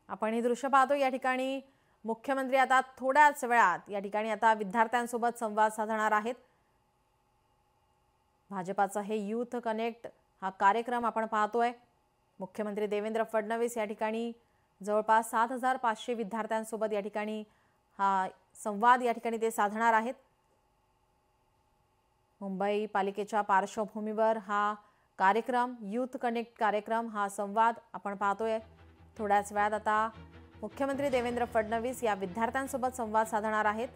आपण हे दृश्य पाहतो। या ठिकाणी मुख्यमंत्री आता थोड्याच वेळात या ठिकाणी आता विद्यार्थ्यांसोबत संवाद साधणार आहेत। भाजपाचा हे यूथ कनेक्ट हा कार्यक्रम आपण पाहतोय। मुख्यमंत्री देवेंद्र फडणवीस या ठिकाणी जवळपास 7500 विद्यार्थ्यांसोबत या ठिकाणी हा संवाद या ठिकाणी ते साधणार आहेत। मुंबई पालिकेच्या पार्श्वभूमीवर हा कार्यक्रम यूथ कनेक्ट कार्यक्रम हा संवाद आपण पाहतोय। थोड्याच वेळात आता मुख्यमंत्री देवेंद्र फडणवीस या विद्यार्थ्यांसोबत संवाद साधणार आहेत।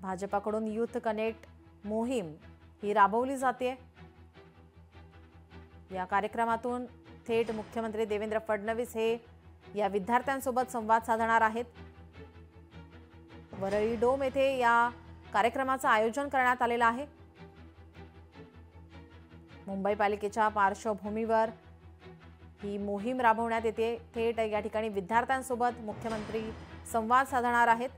भाजपाकडून यूथ कनेक्ट मोहीम ही राबवली जाते। या कार्यक्रमातून थेट मुख्यमंत्री देवेंद्र फडणवीस हे या विद्यार्थ्यांसोबत संवाद साधणार आहेत। वरळी डोम येथे या कार्यक्रमाचं आयोजन करण्यात आलेलं आहे। मुंबई पालिकेच्या पार्श्वभूमीवर ही मोहीम राबवण्यात येते। थेट या ठिकाणी विद्यार्थ्यांसोबत मुख्यमंत्री संवाद साधणार आहेत।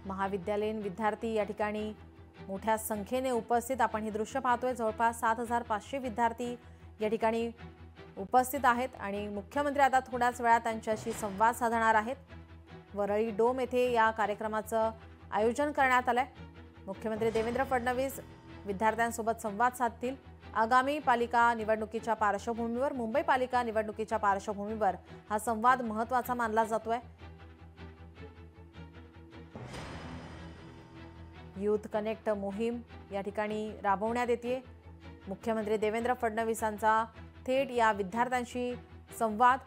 महाविद्यालयीन विद्यार्थी या ठिकाणी मोठ्या संख्येने उपस्थित आपण हे दृश्य पाहतोय। जवळपास 7500 विद्यार्थी या ठिकाणी उपस्थित आहेत आणि मुख्यमंत्री आता थोड्याच वेळात त्यांच्याशी संवाद साधणार आहेत। वरळी डोम येथे या कार्यक्रमाचं आयोजन करण्यात आलंय। मुख्यमंत्री देवेंद्र फडणवीस विद्यार्थ्यांसोबत संवाद साधतील। आगामी पालिका निवडणुकीच्या पार्श्वभूमीवर मुंबई पालिका निवडणुकीच्या पार्श्वभूमीवर हा संवाद महत्त्वाचा मानला जातोय। यूथ कनेक्ट मोहीम या ठिकाणी राबवण्यात येते। मुख्यमंत्री देवेंद्र फडणवीसांचा थेट या विद्यार्थ्यांशी संवाद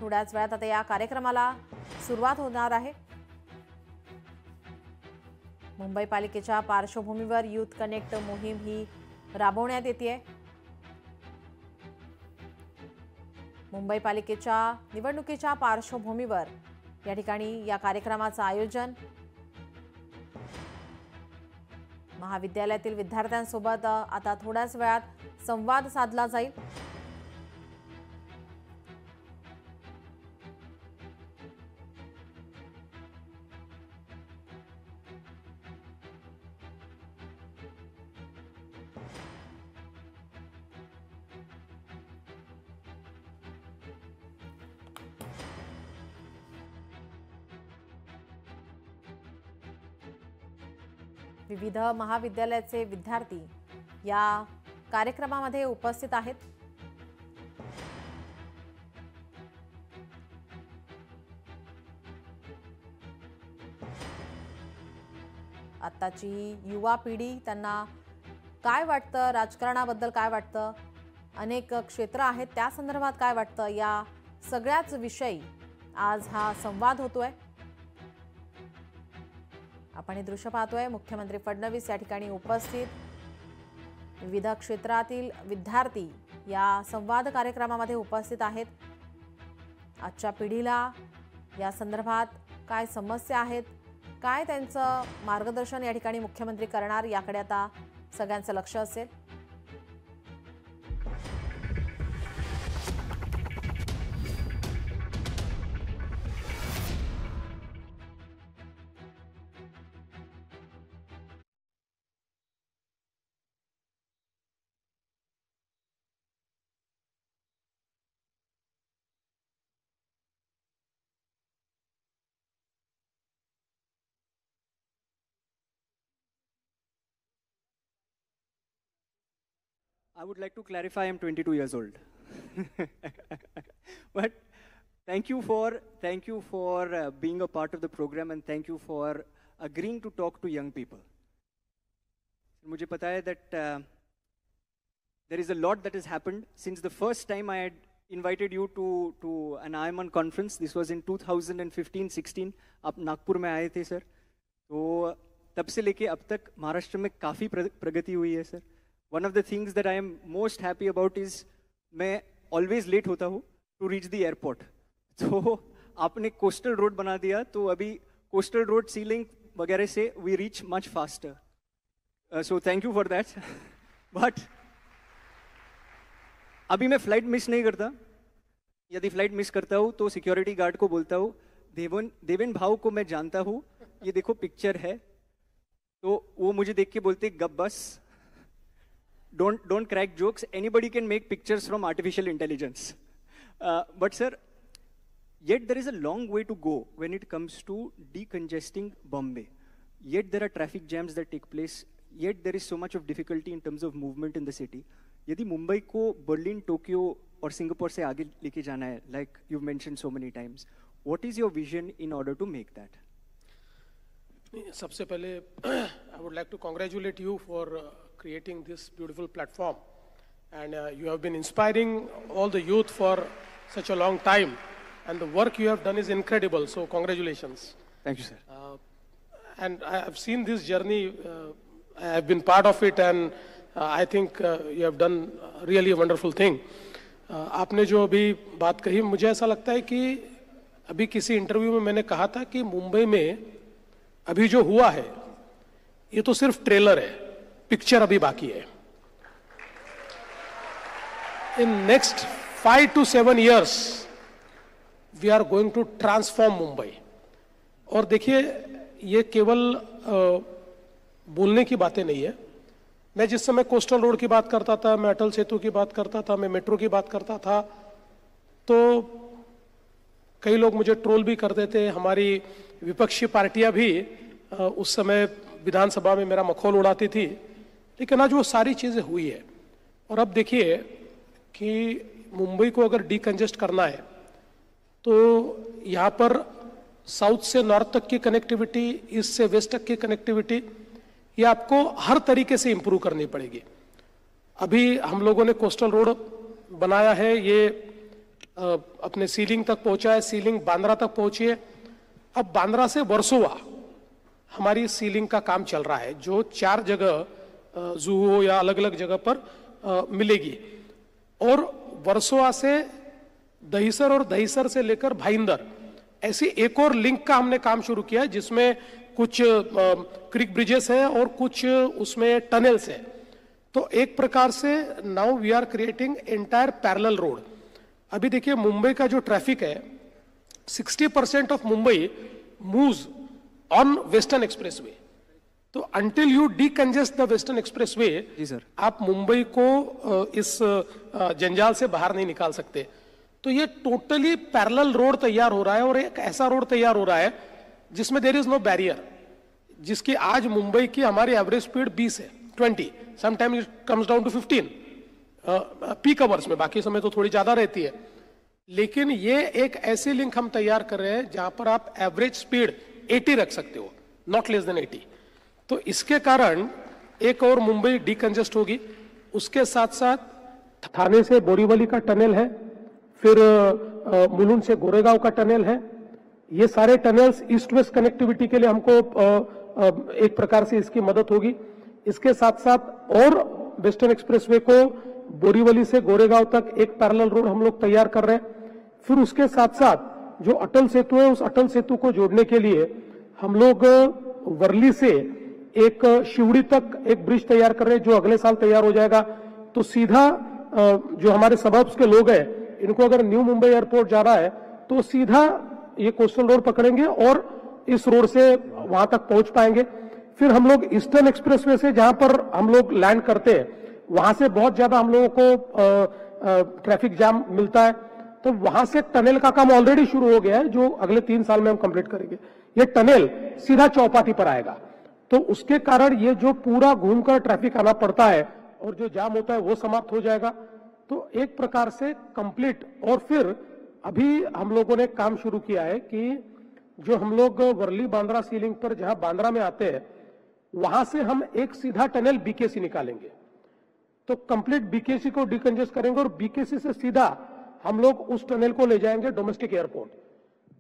थोड्याच वेळात आता या कार्यक्रमाला सुरुवात होणार आहे। मुंबई पालिकेच्या पार्श्वभूमीवर यूथ कनेक्ट मोहीम ही राबवण्यात येते। मुंबई पालिकेच्या निवडणुकीच्या पार्श्वभूमीवर या ठिकाणी या कार्यक्रमाचं आयोजन महाविद्यालयातील विद्यार्थ्यांसोबत आता थोड्याच वेळात संवाद साधला जाईल। विविध महाविद्यालयाचे विद्यार्थी या कार्यक्रमामध्ये उपस्थित आहेत। आताची युवा पिढी त्यांना काय वाटतं, राजकारणाबद्दल काय वाटतं, अनेक क्षेत्र आहेत त्या संदर्भात काय वाटतं, या सगळ्याच विषयी आज हा संवाद होतोय। आपण हे दृश्य पाहतोय। मुख्यमंत्री फडणवीस या ठिकाणी उपस्थित, विविध क्षेत्रातील विद्यार्थी या संवाद कार्यक्रमामध्ये उपस्थित आहेत। आजच्या पिढीला या संदर्भात काय समस्या आहेत, काय त्यांचं मार्गदर्शन या ठिकाणी मुख्यमंत्री करणार, याकडे आता सगळ्यांचं लक्ष असेल। I would like to clarify I'm 22 years old. But thank you for being a part of the program and thank you for agreeing to talk to young people. मुझे पता है that there is a lot that has happened since the first time I had invited you to an IMON conference. This was in 2015-16. आप नागपुर में आए थे sir. तो तब से लेके अब तक महाराष्ट्र में काफ़ी प्रगति हुई है sir. One of the things that I am most happy about is मैं always late होता हूँ to reach the airport. तो आपने coastal road बना दिया, तो अभी coastal road ceiling वगैरह से we reach much faster. So thank you for that. But अभी मैं flight miss नहीं करता। यदि flight miss करता हूँ तो security guard को बोलता हूँ, देवेन भाव को मैं जानता हूँ, ये देखो पिक्चर है। तो वो मुझे देख के बोलते गब बस। don't crack jokes. Anybody can make pictures from artificial intelligence. But sir, yet there is a long way to go when it comes to decongesting Bombay. Yet there are traffic jams that take place. Yet there is so much of difficulty in terms of movement in the city. यदि मुंबई को Berlin, Tokyo और Singapore से आगे लेके जाना है, like you've mentioned so many times, what is your vision in order to make that? सबसे पहले I would like to congratulate you for creating this beautiful platform, and you have been inspiring all the youth for such a long time, and the work you have done is incredible. So congratulations. Thank you, sir. And I have seen this journey. I have been part of it, and I think you have done really a wonderful thing. आपने जो अभी बात कही, मुझे ऐसा लगता है कि अभी किसी इंटरव्यू में मैंने कहा था कि मुंबई में अभी जो हुआ है ये तो सिर्फ ट्रेलर है, पिक्चर अभी बाकी है. In next 5 to 7 years we are going to transform Mumbai. और देखिए, ये केवल बोलने की बातें नहीं है. मैं जिस समय कोस्टल रोड की बात करता था, मैं अटल सेतु की बात करता था, मैं मेट्रो की बात करता था, तो कई लोग मुझे ट्रोल भी करते थे. हमारी विपक्षी पार्टियां भी उस समय विधानसभा में मेरा मखौल उड़ाती थी. लेकिन आज वो सारी चीजें हुई है. और अब देखिए कि मुंबई को अगर डीकंजेस्ट करना है तो यहाँ पर साउथ से नॉर्थ तक की कनेक्टिविटी, ईस्ट से वेस्ट तक की कनेक्टिविटी, ये आपको हर तरीके से इंप्रूव करनी पड़ेगी. अभी हम लोगों ने कोस्टल रोड बनाया है, ये अपने सीलिंग तक पहुंचा है, सीलिंग बांद्रा तक पहुंची है. अब बांद्रा से वर्सोवा हमारी सीलिंग का काम चल रहा है, जो 4 जगह जुहू या अलग अलग जगह पर मिलेगी. और वर्सोवा से दहीसर और दहीसर से लेकर भाईंदर, ऐसी एक और लिंक का हमने काम शुरू किया है, जिसमें कुछ क्रिक ब्रिजेस हैं और कुछ उसमें टनल्स हैं. तो एक प्रकार से now we are creating entire parallel road. अभी देखिए, मुंबई का जो ट्रैफिक है, 60% of Mumbai moves on western expressway. तो until you decongest the western expressway, जी सर, आप मुंबई को इस जंजाल से बाहर नहीं निकाल सकते. तो ये टोटली पैरेलल रोड तैयार हो रहा है, और एक ऐसा रोड तैयार हो रहा है जिसमें देयर इज नो बैरियर, जिसकी आज मुंबई की हमारी एवरेज स्पीड 20 है, 20, sometimes it comes down to 15 peak hours में, बाकी समय तो थोड़ी ज्यादा रहती है. लेकिन ये एक ऐसी लिंक हम तैयार कर रहे हैं जहां पर आप एवरेज स्पीड 80 रख सकते हो, नॉट लेस देन 80. तो इसके कारण एक और मुंबई डीकंजेस्ट होगी. उसके साथ साथ थाने से बोरीवली का टनल है, फिर मुलुंड से गोरेगांव का टनल है. ये सारे टनल्स ईस्ट वेस्ट कनेक्टिविटी के लिए हमको एक प्रकार से इसकी मदद होगी. इसके साथ साथ और वेस्टर्न एक्सप्रेसवे को बोरीवली से गोरेगांव तक एक पैरेलल रोड हम लोग तैयार कर रहे हैं. फिर उसके साथ साथ जो अटल सेतु है, उस अटल सेतु को जोड़ने के लिए हम लोग वर्ली से एक शिवड़ी तक एक ब्रिज तैयार कर रहे हैं, जो अगले साल तैयार हो जाएगा. तो सीधा जो हमारे सबर्ब्स के लोग हैं, इनको अगर न्यू मुंबई एयरपोर्ट जा रहा है तो सीधा ये कोस्टल रोड पकड़ेंगे और इस रोड से वहां तक पहुंच पाएंगे. फिर हम लोग ईस्टर्न एक्सप्रेसवे से, जहां पर हम लोग लैंड करते हैं, वहां से बहुत ज्यादा हम लोगों को ट्रैफिक जाम मिलता है. तो वहां से टनल का काम ऑलरेडी शुरू हो गया है, जो अगले 3 साल में हम कंप्लीट करेंगे. ये टनल सीधा चौपाटी पर आएगा, तो उसके कारण ये जो पूरा घूमकर ट्रैफिक आना पड़ता है और जो जाम होता है वो समाप्त हो जाएगा. तो एक प्रकार से कंप्लीट. और फिर अभी हम लोगों ने काम शुरू किया है कि जो हम लोग वर्ली बांद्रा सीलिंग पर जहां बांद्रा में आते हैं, वहां से हम एक सीधा टनल बीकेसी निकालेंगे. तो कंप्लीट बीकेसी को डीकंजेस्ट करेंगे और बीकेसी से सीधा हम लोग उस टनल को ले जाएंगे डोमेस्टिक एयरपोर्ट.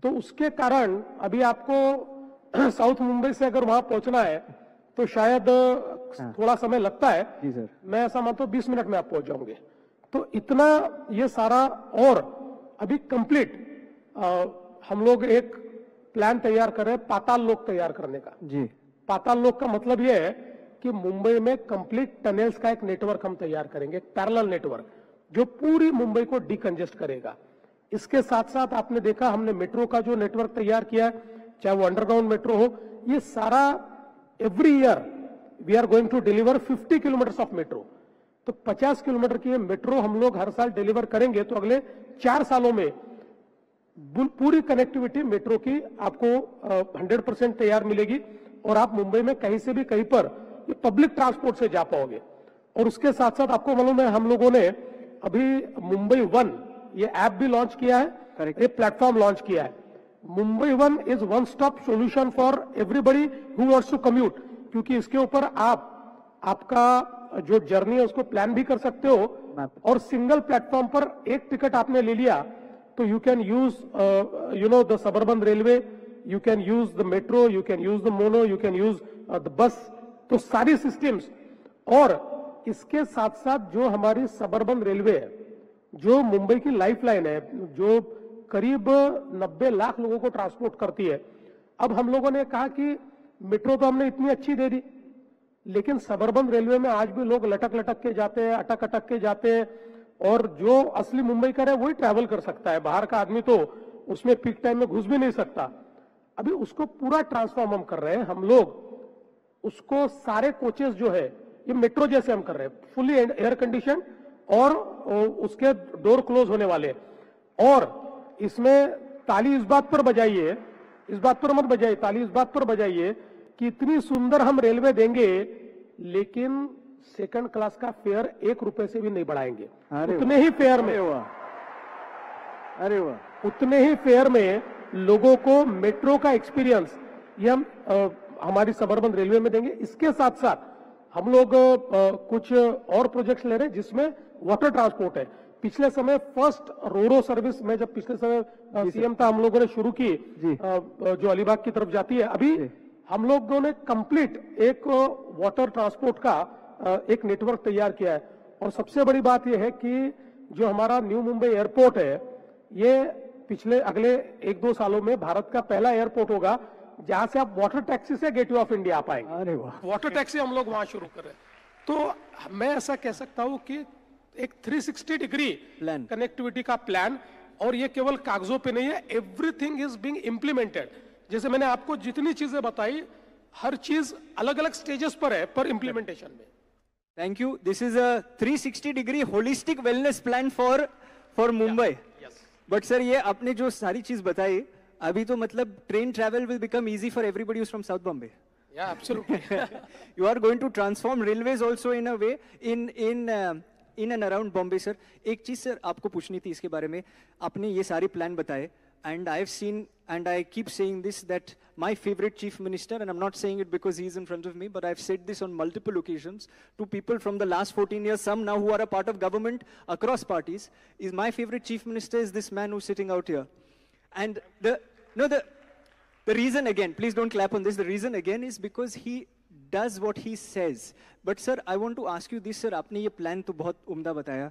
तो उसके कारण अभी आपको साउथ मुंबई से अगर वहां पहुंचना है तो शायद थोड़ा समय लगता है. जी सर, मैं ऐसा मानता हूं 20 मिनट में आप पहुंच जाओगे. तो इतना ये सारा. और अभी कंप्लीट हम लोग एक प्लान तैयार कर रहे हैं पाताल लोक तैयार करने का. जी, पाताल लोक का मतलब यह है कि मुंबई में कंप्लीट टनल्स का एक नेटवर्क हम तैयार करेंगे, एक पैरेलल नेटवर्क, जो पूरी मुंबई को डीकंजेस्ट करेगा. इसके साथ साथ आपने देखा हमने मेट्रो का जो नेटवर्क तैयार किया है, चाहे वो अंडरग्राउंड मेट्रो हो, ये सारा every year we are going to deliver 50 kilometres of metro. तो 50 किलोमीटर की मेट्रो हम लोग हर साल डिलीवर करेंगे तो अगले 4 सालों में पूरी कनेक्टिविटी मेट्रो की आपको 100% तैयार मिलेगी और आप मुंबई में कहीं से भी कहीं पर ये पब्लिक ट्रांसपोर्ट से जा पाओगे। और उसके साथ साथ आपको मालूम है हम लोगों ने अभी मुंबई वन ये ऐप भी लॉन्च किया है, ये प्लेटफॉर्म लॉन्च किया है। Mumbai one is one stop solution for everybody who wants to commute, क्योंकि इसके ऊपर आपका जो जर्नी है उसको प्लान भी कर सकते हो और सिंगल प्लेटफॉर्म पर एक टिकट आपने ले लिया तो you can use the suburban railway, you can use the metro, you can use the mono, you can use the bus, तो सारी सिस्टम्स। और इसके साथ साथ जो हमारी सबर्बन रेलवे है जो मुंबई की लाइफलाइन है, जो करीब 90 लाख लोगों को ट्रांसपोर्ट करती है, अब हम लोगों ने कहा कि मेट्रो तो हमने इतनी अच्छी दे दी लेकिन सबर्बन रेलवे में आज भी लोग लटक लटक के जाते हैं, अटक अटक के जाते हैं और जो असली मुंबई का है वही ट्रैवल कर सकता है, बाहर का आदमी तो उसमें पीक टाइम में घुस भी नहीं सकता। अभी उसको पूरा ट्रांसफॉर्म हम कर रहे हैं, हम लोग उसको सारे कोचेस जो है ये मेट्रो जैसे हम कर रहे हैं, फुली एयर कंडीशन और उसके डोर क्लोज होने वाले। और इसमें ताली इस बात पर बजाइए, इस बात पर मत बजाइए, ताली इस बात पर बजाइए कि इतनी सुंदर हम रेलवे देंगे लेकिन सेकंड क्लास का फेयर 1 रुपए से भी नहीं बढ़ाएंगे। उतने ही फेयर में, अरे वाह, उतने ही फेयर में लोगों को मेट्रो का एक्सपीरियंस ये हम हमारी सबर्बन रेलवे में देंगे। इसके साथ साथ हम लोग कुछ और प्रोजेक्ट्स ले रहे हैं जिसमें वाटर ट्रांसपोर्ट है। पिछले समय फर्स्ट रोरो सर्विस में जब पिछले समय सीएम था हम लोगों ने शुरू की जो अलीबाग की तरफ जाती है, अभी हम लोगों ने कंप्लीट एक वाटर ट्रांसपोर्ट का एक नेटवर्क तैयार किया है। और सबसे बड़ी बात यह है कि जो हमारा न्यू मुंबई एयरपोर्ट है ये पिछले अगले 1-2 सालों में भारत का पहला एयरपोर्ट होगा जहां से आप वाटर टैक्सी से गेटवे ऑफ इंडिया आ पाएंगे। अरे वाह, वाटर टैक्सी हम लोग वहां शुरू कर रहे हैं। तो मैं ऐसा कह सकता हूं कि एक 360 डिग्री प्लान, कनेक्टिविटी का प्लान, और ये केवल कागजों पे नहीं है, एवरीथिंग इज बीइंग इम्प्लीमेंटेड। जैसे मैंने आपको जितनी चीजें बताई हर चीज अलग अलग स्टेजेस पर है पर इम्प्लीमेंटेशन में। Thank you. This is a 360-degree holistic wellness plan for Mumbai. Yes. But sir, ये आपने जो सारी चीज बताई, अभी तो मतलब train travel will become easy for everybody who's from South Bombay. Yeah, absolutely. You are going to transform railways also in a way in and around Bombay, sir. एक चीज sir आपको पूछनी थी इसके बारे में, आपने ये सारे plan बताए, and I have seen and I keep saying this that my favorite chief minister, and I'm not saying it because he's in front of me, but I've said this on multiple occasions to people from the last 14 years, some now who are a part of government across parties, is my favorite chief minister is this man who's sitting out here. And the reason again, please don't clap on this, the reason again is because he does what he says. But sir, I want to ask you this, sir, आपने ये plan तो बहुत उम्दा बताया.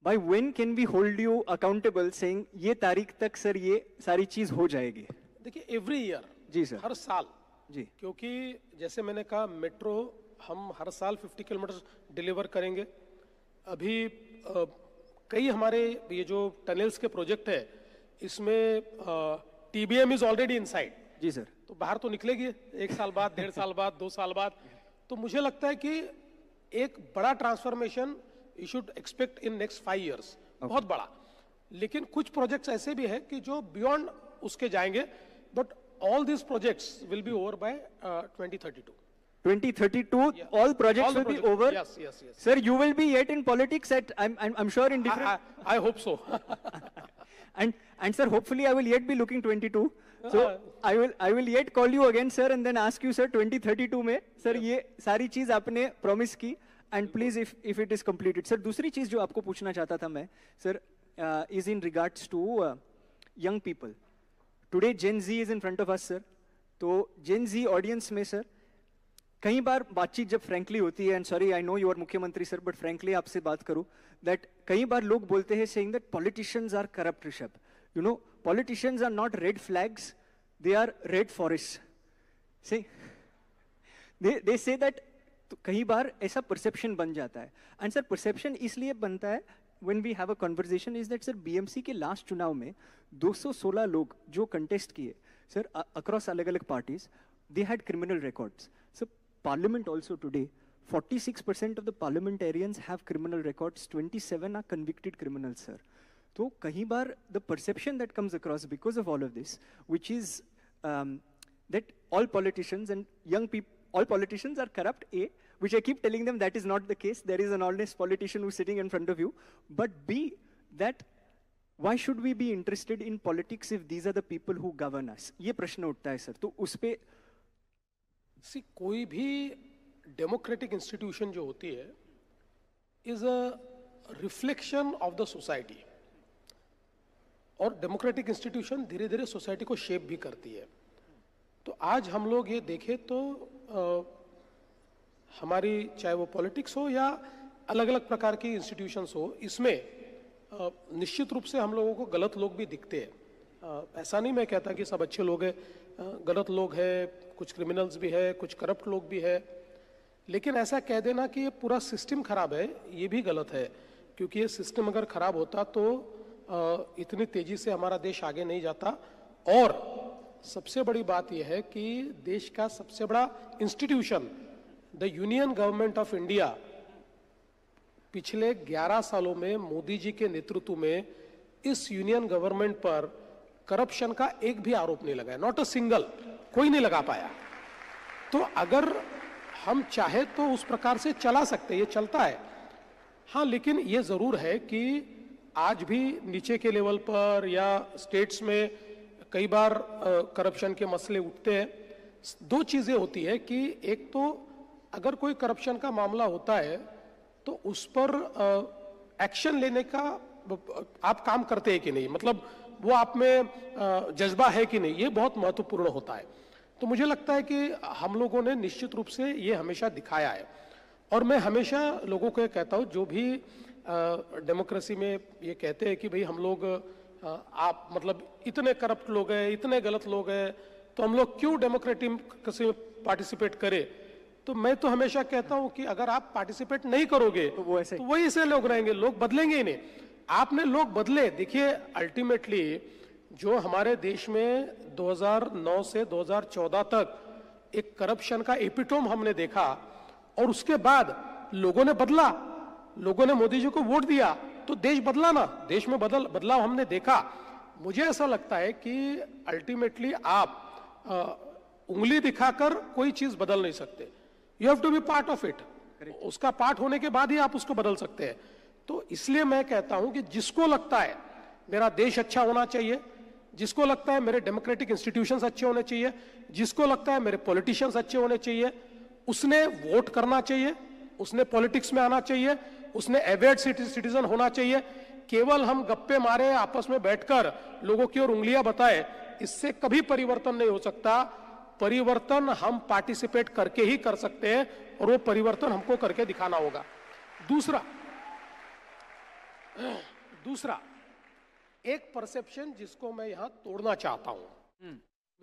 By when can we hold you accountable saying ये तारीख तक sir ये सारी चीज हो जाएगी? देखिए एवरी ईयर जी सर, हर साल जी, क्योंकि जैसे मैंने कहा मेट्रो हम हर साल 50 किलोमीटर डिलीवर करेंगे। अभी कई हमारे ये जो टनल्स के प्रोजेक्ट है इसमें टीबीएम इज ऑलरेडी इनसाइड। जी सर, तो बाहर तो निकलेगी 1 साल बाद, 1.5 साल बाद, 2 साल बाद। तो मुझे लगता है कि एक बड़ा transformation you should expect in next 5 years, बहुत बड़ा। लेकिन कुछ प्रोजेक्ट्स ऐसे भी है कि जो बियॉन्ड उसके जाएंगे, but all these projects will be over by 2032. 2032, yeah. All projects will be over. Yes, yes, yes. Sir, you will be yet in politics at I'm sure in different. I hope so. and sir, hopefully I will yet be looking 22. So I will yet call you again, sir, and then ask you, sir, 2032 में, sir, ये सारी चीज आपने promise की, and please if it is completed, sir, दूसरी चीज जो आपको पूछना चाहता था मैं, sir, is in regards to young people. Today Gen Z is in front of us, sir. तो Gen Z audience में sir, कई बार बातचीत जब frankly होती है, and sorry I know you are मुख्यमंत्री sir, but frankly आपसे बात करूँ, that कई बार लोग बोलते हैं saying that politicians are corrupt, Rishabh. You know, politicians are not red flags, they are red forests. See, they say that तो कई बार ऐसा perception बन जाता है, and sir perception इसलिए बनता है when we have a conversation is that sir BMC के last चुनाव में 216 लोग जो contest किए sir across अलग-अलग parties, they had criminal records. So Parliament also today 46% of the parliamentarians have criminal records, 27 are convicted criminals, sir. So kahin baar the perception that comes across because of all of this, which is that all politicians and young people, all politicians are corrupt, A, which I keep telling them that is not the case. There is an honest politician who's sitting in front of you. But B, that why should we be interested in politics if these are the people who govern us? ये प्रश्न उठता है sir, तो उस पे कोई भी democratic institution जो होती है is a reflection of the society, और डेमोक्रेटिक इंस्टीट्यूशन धीरे धीरे सोसाइटी को शेप भी करती है। तो आज हम लोग ये देखें तो हमारी चाहे वो पॉलिटिक्स हो या अलग अलग प्रकार की इंस्टीट्यूशंस हो, इसमें निश्चित रूप से हम लोगों को गलत लोग भी दिखते हैं। ऐसा नहीं मैं कहता कि सब अच्छे लोग हैं, गलत लोग हैं, कुछ क्रिमिनल्स भी है, कुछ करप्ट लोग भी है, लेकिन ऐसा कह देना कि ये पूरा सिस्टम खराब है, ये भी गलत है, क्योंकि ये सिस्टम अगर खराब होता तो इतनी तेजी से हमारा देश आगे नहीं जाता। और सबसे बड़ी बात यह है कि देश का सबसे बड़ा institution the union government of India पिछले 11 सालों में मोदी जी के नेतृत्व में इस यूनियन गवर्नमेंट पर करप्शन का एक भी आरोप नहीं लगाया, नॉट अ सिंगल, कोई नहीं लगा पाया। तो अगर हम चाहे तो उस प्रकार से चला सकते, ये चलता है। हाँ, लेकिन ये जरूर है कि आज भी नीचे के लेवल पर या स्टेट्स में कई बार करप्शन के मसले उठते हैं। दो चीजें होती है कि एक तो अगर कोई करप्शन का मामला होता है तो उस पर एक्शन लेने का आप काम करते हैं कि नहीं, मतलब वो आप में जज्बा है कि नहीं, ये बहुत महत्वपूर्ण होता है। तो मुझे लगता है कि हम लोगों ने निश्चित रूप से ये हमेशा दिखाया है, और मैं हमेशा लोगों को ये कहता हूँ जो भी डेमोक्रेसी में ये कहते हैं कि भाई हम लोग आप मतलब इतने करप्ट लोग हैं, इतने गलत लोग हैं, तो हम लोग क्यों डेमोक्रेसी में पार्टिसिपेट करें। तो मैं तो हमेशा कहता हूं कि अगर आप पार्टिसिपेट नहीं करोगे तो वही से लोग रहेंगे, लोग बदलेंगे ही नहीं। आपने लोग बदले, देखिए अल्टीमेटली जो हमारे देश में 2009 से 2014 तक एक करप्शन का एपिटोम हमने देखा, और उसके बाद लोगों ने बदला, लोगों ने मोदी जी को वोट दिया तो देश बदला ना, देश में बदलाव हमने देखा। मुझे ऐसा लगता है कि अल्टीमेटली आप उंगली दिखाकर कोई चीज बदल नहीं सकते, you have to be part of it, उसका पार्ट होने के बाद ही आप उसको बदल सकते हैं। तो इसलिए मैं कहता हूं कि जिसको लगता है मेरा देश अच्छा होना चाहिए, जिसको लगता है मेरे डेमोक्रेटिक इंस्टीट्यूशंस अच्छे होने चाहिए, जिसको लगता है मेरे पॉलिटिशियंस अच्छे होने चाहिए, उसने वोट करना चाहिए, उसने पॉलिटिक्स में आना चाहिए, उसने एवेड सिटीजन होना चाहिए। केवल हम गप्पे मारे आपस में बैठकर लोगों की ओर उंगलियां बताए, इससे कभी परिवर्तन नहीं हो सकता। परिवर्तन हम पार्टिसिपेट करके ही कर सकते हैं, और वो परिवर्तन हमको करके दिखाना होगा। दूसरा एक परसेप्शन जिसको मैं यहां तोड़ना चाहता हूं,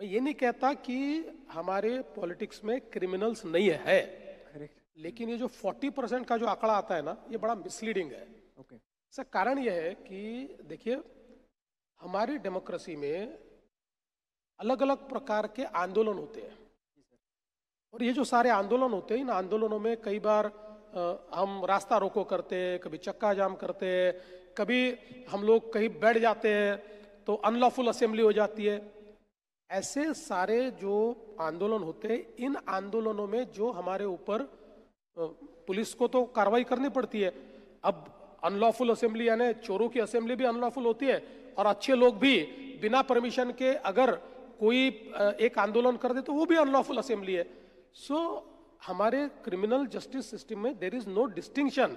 मैं ये नहीं कहता कि हमारे पॉलिटिक्स में क्रिमिनल्स नहीं है, लेकिन ये जो 40% का जो आंकड़ा आता है ना, ये बड़ा मिसलीडिंग है। इसका कारण यह है कि देखिए हमारी डेमोक्रेसी में अलग अलग प्रकार के आंदोलन होते हैं, और ये जो सारे आंदोलन होते हैं, इन आंदोलनों में कई बार हम रास्ता रोको करते हैं, कभी चक्का जाम करते हैं, कभी हम लोग कहीं बैठ जाते हैं तो अनलॉफुल असेंबली हो जाती है। ऐसे सारे जो आंदोलन होते हैं, इन आंदोलनों में जो हमारे ऊपर पुलिस को तो कार्रवाई करनी पड़ती है। अब अनलॉफुल असेंबली यानी चोरों की असेंबली भी अनलॉफुल होती है, और अच्छे लोग भी बिना परमिशन के अगर कोई एक आंदोलन कर दे तो वो भी अनलॉफुल असेंबली है। सो हमारे क्रिमिनल जस्टिस सिस्टम में there is no distinction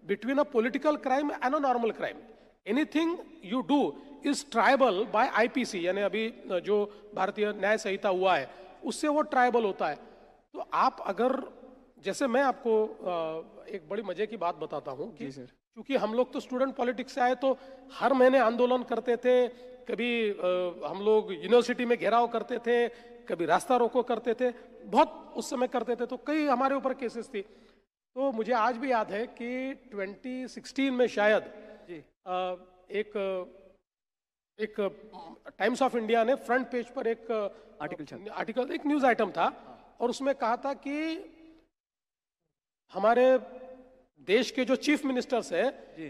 between a political crime and a normal crime. Anything you do is triable by IPC, यानी अभी जो भारतीय न्याय संहिता हुआ है उससे वो ट्राइबल होता है। तो आप अगर, जैसे मैं आपको एक बड़ी मजे की बात बताता हूं कि क्योंकि हम लोग तो स्टूडेंट पॉलिटिक्स से आए, तो हर महीने आंदोलन करते थे, कभी हम लोग यूनिवर्सिटी में घेराव करते थे, कभी रास्ता रोको करते थे, बहुत उस समय करते थे, तो कई हमारे ऊपर केसेस थी। तो मुझे आज भी याद है कि 2016 में शायद एक टाइम्स ऑफ इंडिया ने फ्रंट पेज पर एक आर्टिकल, एक न्यूज आइटम था, और उसमें कहा था कि हमारे देश के जो चीफ मिनिस्टर्स हैं,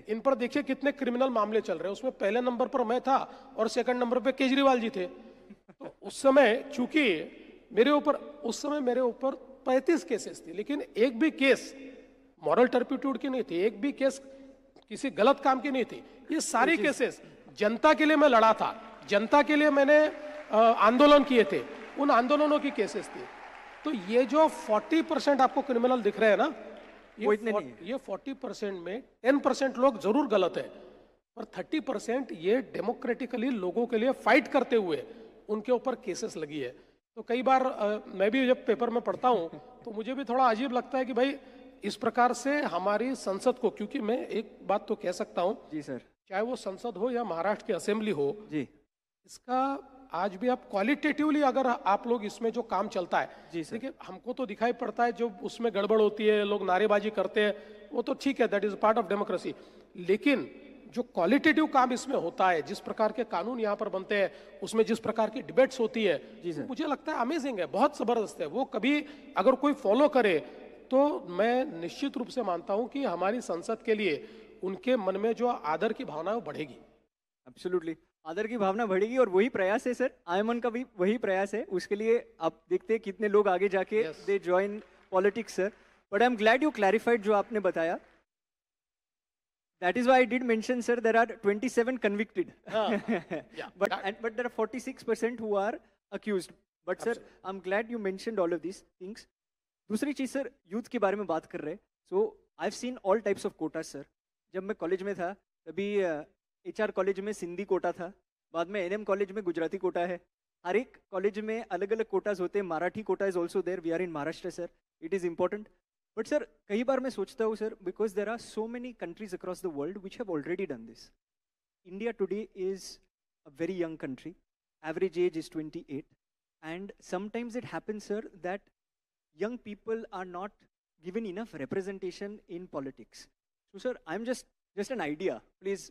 इन पर देखिए कितने क्रिमिनल मामले चल रहे हैं। उसमें पहले नंबर पर मैं था और सेकंड नंबर पे केजरीवाल जी थे। तो उस समय चूंकि उस समय मेरे ऊपर 35 केसेस थी, लेकिन एक भी केस मॉरल टर्पिट्यूड की नहीं थी, एक भी केस किसी गलत काम की नहीं थी। ये सारी केसेस जनता के लिए मैं लड़ा था, जनता के लिए मैंने आंदोलन किए थे, उन आंदोलनों की केसेस थी। तो ये जो 40% आपको क्रिमिनल दिख रहे हैं ना, ये 40% में 10% लोग जरूर गलत है, पर 30% ये डेमोक्रेटिकली लोगों के लिए फाइट करते हुए उनके ऊपर केसेस लगी है। तो कई बार मैं भी जब पेपर में पढ़ता हूं तो मुझे भी थोड़ा अजीब लगता है कि भाई इस प्रकार से हमारी संसद को, क्योंकि मैं एक बात तो कह सकता हूं जी सर, चाहे वो संसद हो या महाराष्ट्र की असेंबली हो जी, इसका आज भी आप क्वालिटेटिवली अगर आप लोग इसमें जो काम चलता है, जी सर, देखिए हमको तो दिखाई पड़ता है जो उसमें गड़बड़ होती है, लोग नारेबाजी करते हैं, वो तो ठीक है, that is part of democracy. लेकिन जो क्वालिटेटिव काम इसमें होता है, जिस प्रकार के कानून यहाँ पर बनते हैं, उसमें जिस प्रकार की डिबेट्स होती है, मुझे लगता है अमेजिंग है, बहुत जबरदस्त है। वो कभी अगर कोई फॉलो करे तो मैं निश्चित रूप से मानता हूं कि हमारी संसद के लिए उनके मन में जो आदर की भावना है वो बढ़ेगी। एब्सोल्युटली, आदर की भावना बढ़ेगी और वही प्रयास है सर, आयमन का भी वही प्रयास है। उसके लिए आप देखते हैं कितने लोग आगे जाके they join politics sir. But I am glad you clarified जो आपने बताया। That is why I did mention, sir, there are 27 convicted. But there are 46% who are accused. But sir, I'm glad you mentioned all of these things. दूसरी चीज sir, youth के बारे में बात कर रहे हैं। So I have seen all types of quota sir. जब मैं कॉलेज में था तभी HR कॉलेज में सिंधी कोटा था, बाद में NM कॉलेज में गुजराती कोटा है। हर एक कॉलेज में अलग अलग कोटाज होते हैं। Marathi quota is also there, we are in Maharashtra sir, it is important. But sir कई बार मैं सोचता हूँ sir, because there are so many countries across the world which have already done this. India today is a very young country, average age is 28, and sometimes it happens sir that young people are not given enough representation in politics. So sir, I'm just an idea, please,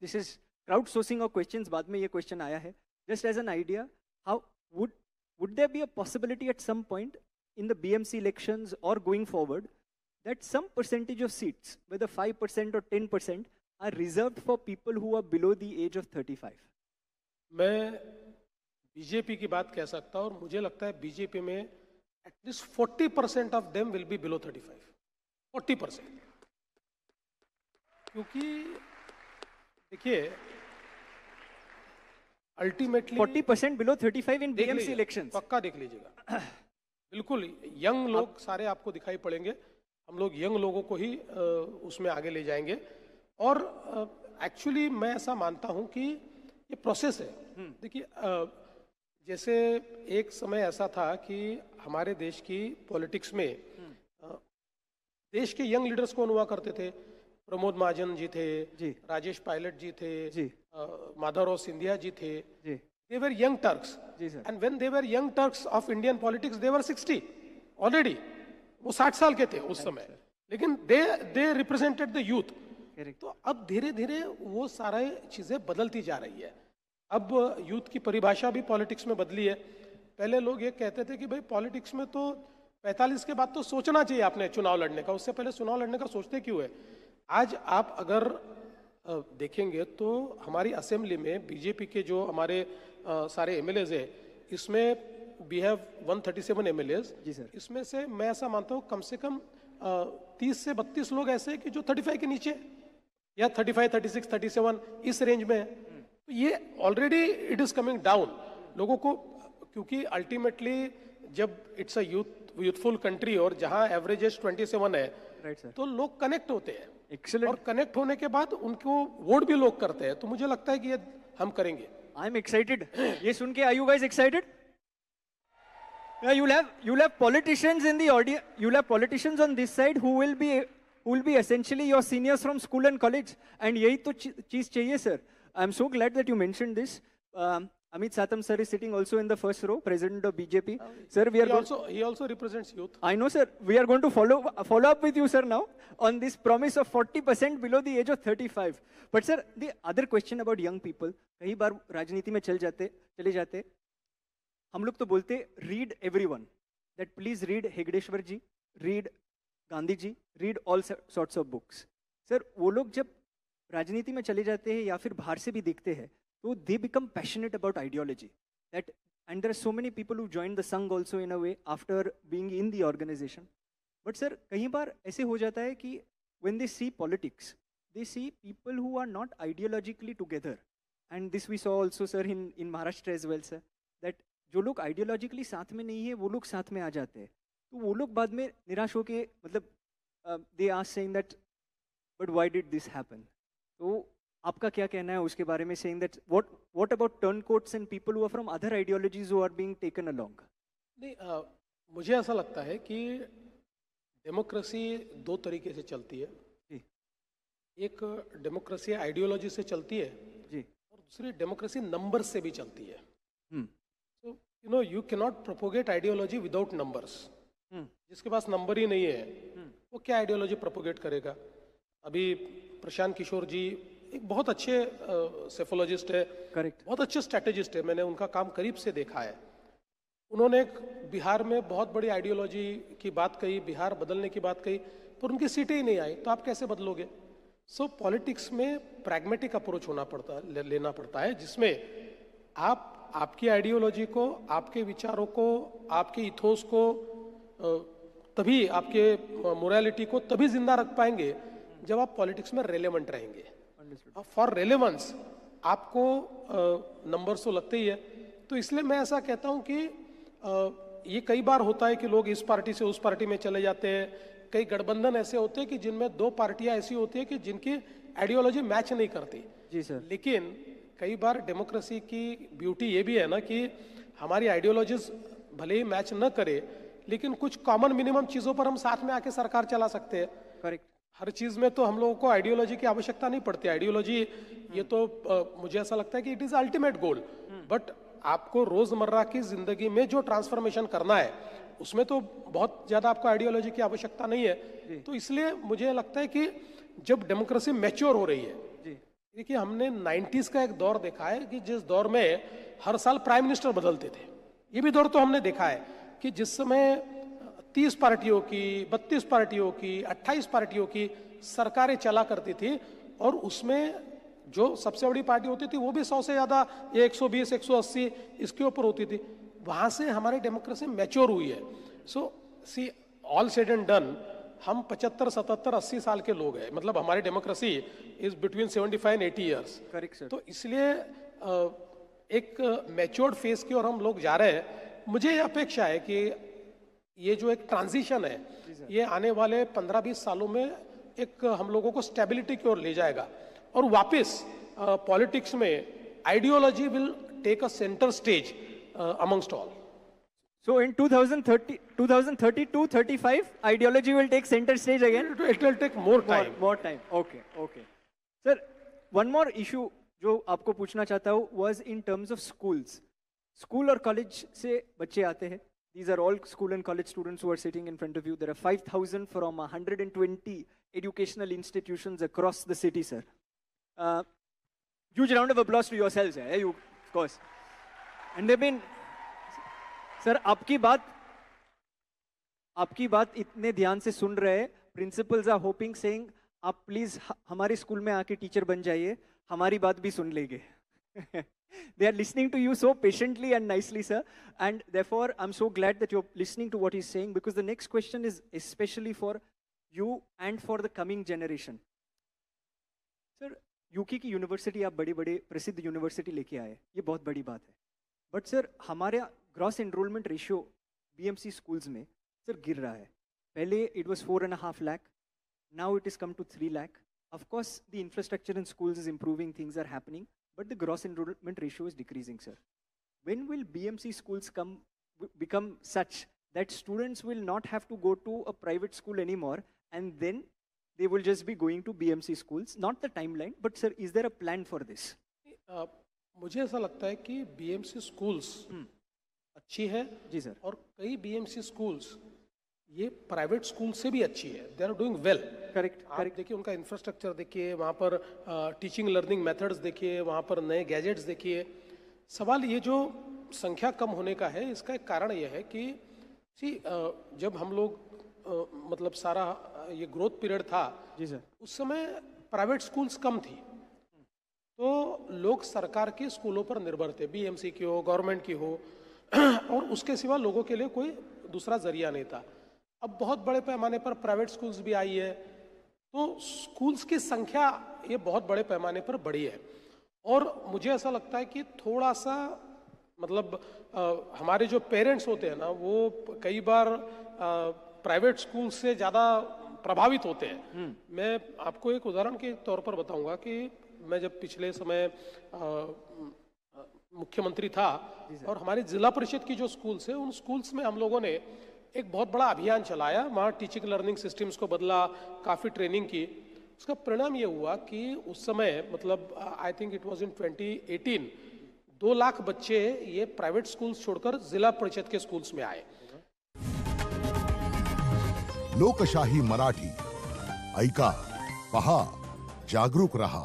this is crowdsourcing of questions, बाद में ये question आया है, just as an idea, how would there be a possibility at some point in the BMC elections or going forward that some percentage of seats, whether 5% or 10%, are reserved for people who are below the age of 35? मैं BJP की बात कह सकता हूँ, और मुझे लगता है बीजेपी में at least 40% of them will be below 35. 40%. क्योंकि देखिए ultimately 40% below 35 in BMC elections. पक्का देख लीजिएगा। बिल्कुल यंग लोग सारे आपको दिखाई पड़ेंगे। हम लोग यंग लोगों को ही उसमें आगे ले जाएंगे। और एक्चुअली मैं ऐसा मानता हूं कि ये प्रोसेस है। देखिए जैसे एक समय ऐसा था कि हमारे देश की पॉलिटिक्स में देश के यंग लीडर्स कौन हुआ करते थे? प्रमोद महाजन जी थे, राजेश पायलट जी थे, माधवराव सिंधिया जी थे। They were young Turks, and when they were young Turks of Indian politics they were 60 already. वो 60 साल के थे उस समय, लेकिन दे रिप्रेजेंटेड द यूथ। तो अब धीरे धीरे वो सारी चीजें बदलती जा रही है। अब यूथ की परिभाषा भी पॉलिटिक्स में बदली है। पहले लोग ये कहते थे कि भाई पॉलिटिक्स में तो 45 के बाद तो सोचना चाहिए आपने चुनाव लड़ने का, उससे पहले चुनाव लड़ने का सोचते क्यों है? आज आप अगर देखेंगे तो हमारी असेंबली में बीजेपी के जो हमारे सारे एमएलएज है, इसमें वी हैव 137 एमएलएज। जी सर। इसमें से मैं ऐसा मानता हूँ कम से कम 30 से 32 लोग ऐसे हैं कि जो 35 के नीचे या 35, 36, 37 इस रेंज में है। तो ये already it is coming down लोगों को, क्योंकि अल्टीमेटली जब इट्स अ यूथफुल कंट्री और जहां एवरेज एज 27 है, राइट सर, तो लोग कनेक्ट होते हैं। एक्सीलेंट। और कनेक्ट होने के बाद उनको वोट भी लोग करते हैं। तो मुझे लगता है कि ये हम करेंगे। आई एम एक्साइटेड ये सुन के। Are you guys excited? you'll have politicians in the audience, you'll have politicians on this side who will be essentially your seniors from school and college, and यही तो चीज चाहिए sir. I'm so glad that you mentioned this. Amit Satam sir is sitting also in the first row, president of BJP. Sir, he also represents youth. I know sir. We are going to follow up with you sir now on this promise of 40% below the age of 35. But sir, the other question about young people, कई बार राजनीति में चले जाते हम लोग तो बोलते read everyone, that please read Hedgewar ji, read Gandhi ji, read all sorts of books. Sir, वो लोग जब राजनीति में चले जाते हैं या फिर बाहर से भी देखते हैं, तो they become passionate about ideology. That and there are so many people who join the Sangh also in a way after being in the organisation. But sir, कई बार ऐसे हो जाता है कि when they see politics, they see people who are not ideologically together. And this we saw also, sir, in Maharashtra as well, sir, that जो लोग ideologically साथ में नहीं है, वो लोग साथ में आ जाते हैं. तो वो लोग बाद में निराश होके, मतलब they are saying that, but why did this happen? तो आपका क्या कहना है उसके बारे में, saying that what about turncoats and people who are from other ideologies who are being taken along? नहीं, मुझे ऐसा लगता है कि डेमोक्रेसी दो तरीके से चलती है जी. एक डेमोक्रेसी आइडियोलॉजी से चलती है जी. और दूसरी डेमोक्रेसी नंबर से भी चलती है. Hmm. So you know you can not propagate ideology without numbers. जिसके पास नंबर ही नहीं है वो क्या आइडियोलॉजी प्रोपोगेट करेगा. अभी प्रशांत किशोर जी एक बहुत अच्छे सेफोलॉजिस्ट है, करेक्ट, बहुत अच्छे स्ट्रैटेजिस्ट है, मैंने उनका काम करीब से देखा है. उन्होंने एक बिहार में बहुत बड़ी आइडियोलॉजी की बात कही, बिहार बदलने की बात कही, पर उनकी सीटें ही नहीं आई, तो आप कैसे बदलोगे. सो पॉलिटिक्स में प्रैग्मेटिक अप्रोच लेना पड़ता है, जिसमें आप आपकी आइडियोलॉजी को, आपके विचारों को, आपके इथोस को, तभी आपके मोरालिटी को तभी जिंदा रख पाएंगे जब आप पॉलिटिक्स में रेलेवेंट रहेंगे. फॉर रेलेवेंस आपको नंबर्स तो लगते ही है. तो इसलिए मैं ऐसा कहता हूं कि ये कई बार होता है कि लोग इस पार्टी से उस पार्टी में चले जाते हैं. कई गठबंधन ऐसे होते हैं कि जिनमें दो पार्टियां ऐसी होती है कि जिनकी आइडियोलॉजी मैच नहीं करती. जी सर. लेकिन कई बार डेमोक्रेसी की ब्यूटी ये भी है ना कि हमारी आइडियोलॉजीज भले ही मैच न करे, लेकिन कुछ कॉमन मिनिमम चीजों पर हम साथ में आके सरकार चला सकते हैं. करेक्ट. हर चीज में तो हम लोगों को आइडियोलॉजी की आवश्यकता नहीं पड़ती. आइडियोलॉजी ये तो मुझे ऐसा लगता है कि it is ultimate goal. But आपको रोजमर्रा की जिंदगी में जो ट्रांसफॉर्मेशन करना है उसमें तो बहुत ज्यादा आपको आइडियोलॉजी की आवश्यकता नहीं है. तो इसलिए मुझे लगता है कि जब डेमोक्रेसी मैच्योर हो रही है, देखिए हमने 90s का एक दौर देखा है कि जिस दौर में हर साल प्राइम मिनिस्टर बदलते थे. ये भी दौर तो हमने देखा है कि जिस समय 30 पार्टियों की, 32 पार्टियों की, 28 पार्टियों की सरकारें चला करती थी, और उसमें जो सबसे बड़ी पार्टी होती थी वो भी 100 से ज्यादा, 120, 180 इसके ऊपर होती थी. वहां से हमारी डेमोक्रेसी मैच्योर हुई है. सो see all said and done हम 75, 77, 80 साल के लोग हैं. मतलब हमारी democracy is between 75 and 80 years. Correct sir. तो इसलिए एक मैच्योर्ड फेज की ओर हम लोग जा रहे हैं. मुझे अपेक्षा है कि ये जो एक ट्रांजिशन है ये आने वाले 15-20 सालों में एक हम लोगों को स्टेबिलिटी की ओर ले जाएगा, और वापस पॉलिटिक्स में ideology will take a centre stage amongst all. So in 2032-35, ideology will take center stage again. It will take more time. More time. Okay. Okay. Sir, one more issue जो आपको पूछना चाहता हूँ was in terms of schools. School और college से बच्चे आते हैं. These are all school and college students who are sitting in front of you. There are 5,000 from 120 educational institutions across the city, sir. Huge round of applause to yourselves, you, of course. And they've been, sir, आपकी बात इतने ध्यान से सुन रहे हैं. Principals are hoping, saying, आप please हमारे school में आके टीचर बन जाइए, हमारी बात भी सुन लेंगे. They are listening to you so patiently and nicely, sir. And therefore, I'm so glad that you're listening to what he's saying, because the next question is especially for you and for the coming generation. Sir, UK की university आप बड़ी बड़ी प्रसिद्ध university लेके आए, ये बहुत बड़ी बात है. बट सर हमारे gross enrolment ratio BMC schools में सर गिर रहा है. पहले it was 4.5 lakh, now it is come to 3 lakh. Of course, the infrastructure in schools is improving, things are happening, but the gross enrollment ratio is decreasing, sir. When will BMC schools become such that students will not have to go to a private school anymore, and then they will just be going to BMC schools? Not the timeline, but sir, is there a plan for this? मुझे ऐसा लगता है कि BMC schools अच्छी है जी sir, और कई BMC schools ये प्राइवेट स्कूल से भी अच्छी है. They are doing well. Correct. देखिए उनका इंफ्रास्ट्रक्चर देखिए, वहाँ पर टीचिंग लर्निंग मेथड्स देखिए, वहाँ पर नए गैजेट्स देखिए. सवाल ये जो संख्या कम होने का है, इसका एक कारण ये है कि जब हम लोग मतलब सारा ये ग्रोथ पीरियड था जी सर, उस समय प्राइवेट स्कूल्स कम थी, तो लोग सरकार के स्कूलों पर निर्भर थे, बीएमसी की हो, गवर्नमेंट की हो, और उसके सिवा लोगों के लिए कोई दूसरा जरिया नहीं था। अब बहुत बड़े पैमाने पर प्राइवेट स्कूल्स भी आई है, तो स्कूल्स की संख्या ये बहुत बड़े पैमाने पर बढ़ी है। और मुझे ऐसा लगता है कि थोड़ा सा मतलब हमारे जो पेरेंट्स होते हैं ना, वो कई बार प्राइवेट स्कूल से ज़्यादा प्रभावित होते हैं। मैं आपको एक उदाहरण के तौर पर बताऊंगा कि मैं जब पिछले समय मुख्यमंत्री था और हमारी जिला परिषद की जो स्कूल्स है, उन स्कूल्स में हम लोगों ने एक बहुत बड़ा अभियान चलाया, वहाँ टीचिंग लर्निंग सिस्टम्स को बदला, काफ़ी ट्रेनिंग की। उसका परिणाम ये हुआ कि उस समय मतलब I think it was in 2018 2 lakh बच्चे ये प्राइवेट स्कूल्स छोड़कर जिला परिषद के स्कूल्स में आए। लोकशाही मराठी ऐका, पहा, जागरूक रहा।